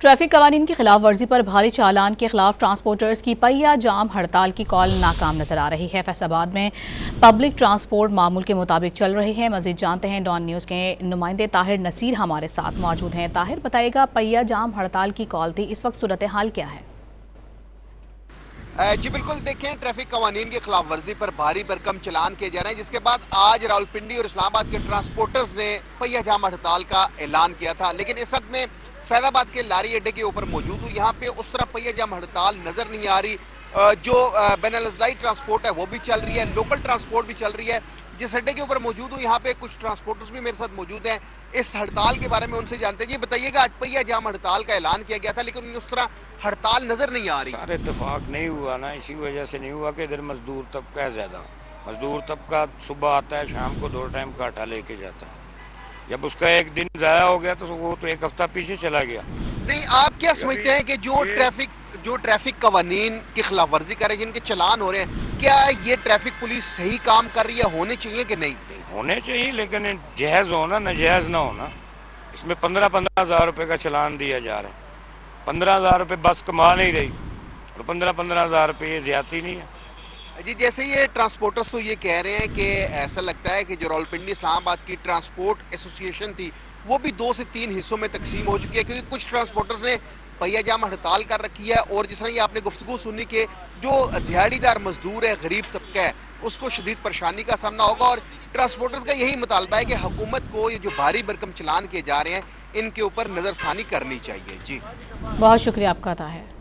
Traffic قوانین کی خلاف ورزی پر بھاری چالان کے خلاف ٹرانسپورٹرز کی پہیہ جام ہڑتال کی کال ناکام نظر آ رہی ہے۔ فیصل آباد میں پبلک ٹرانسپورٹ معمول کے مطابق چل رہی ہے۔ مزید جانتے ہیں، ڈان نیوز کے نمائندے طاہر نصیر ہمارے ساتھ موجود ہیں۔ طاہر، بتائے گا پہیہ جام ہڑتال کی کال تھی، اس وقت صورتحال کیا ہے؟ جی بالکل، دیکھیں ٹریفک قوانین کی خلاف ورزی پر بھاری بھرکم چلان کیے جا رہے ہیں، جس کے بعد آج راولپنڈی اور اسلام آباد کے ٹرانسپورٹرز نے پہیہ جام ہڑتال کا اعلان کیا تھا، لیکن اس وقت میں فیض آباد کے لاری اڈے کے اوپر موجود ہوں۔ یہاں پہ اس طرح پہیہ جام ہڑتال نظر نہیں آ رہی۔ جو بین الاضلاعی ٹرانسپورٹ ہے وہ بھی چل رہی ہے، لوکل ٹرانسپورٹ بھی چل رہی ہے۔ جس اڈے کے اوپر موجود ہوں، یہاں پہ کچھ ٹرانسپورٹرز بھی میرے ساتھ موجود ہیں۔ اس ہڑتال کے بارے میں ان سے جانتے ہیں۔ یہ بتائیے گا، آج پہیہ جام ہڑتال کا اعلان کیا گیا تھا، لیکن اس طرح ہڑتال نظر نہیں آ رہی۔ سارے اتفاق نہیں ہوا نا، اسی وجہ سے نہیں ہوا کہ ادھر مزدور طبقہ ہے زیادہ۔ مزدور طبقہ صبح آتا ہے، شام کو 2 ٹائم کا آٹا لے کے جاتا ہے۔ جب اس کا ایک دن ضائع ہو گیا تو وہ تو ایک ہفتہ پیچھے چلا گیا۔ نہیں، آپ کیا سمجھتے ہیں کہ جو ٹریفک قوانین کی خلاف ورزی کر رہے ہیں، جن کے چلان ہو رہے ہیں، کیا یہ ٹریفک پولیس صحیح کام کر رہی ہے، ہونے چاہیے کہ نہیں؟ ہونے چاہیے، لیکن جہیز ہونا، ناجائز نہ ہونا۔ اس میں 15 ہزار روپے کا چلان دیا جا رہا ہے۔ 15 ہزار روپے بس کما نہیں رہی، اور 15 ہزار روپے یہ زیادتی نہیں ہے۔ جی، جیسے یہ ٹرانسپورٹرز تو یہ کہہ رہے ہیں کہ ایسا لگتا ہے کہ جو راولپنڈی اسلام آباد کی ٹرانسپورٹ ایسوسی ایشن تھی، وہ بھی 2 سے 3 حصوں میں تقسیم ہو چکی ہے، کیونکہ کچھ ٹرانسپورٹرز نے پہیہ جام ہڑتال کر رکھی ہے، اور جس طرح یہ آپ نے گفتگو سنی کہ جو دیہڑی دار مزدور ہے، غریب طبقہ ہے، اس کو شدید پریشانی کا سامنا ہوگا، اور ٹرانسپورٹرز کا یہی مطالبہ ہے کہ حکومت کو یہ جو بھاری بھرکم چلان کیے جا رہے ہیں، ان کے اوپر نظر ثانی کرنی چاہیے۔ جی بہت شکریہ آپ کا، طاہر۔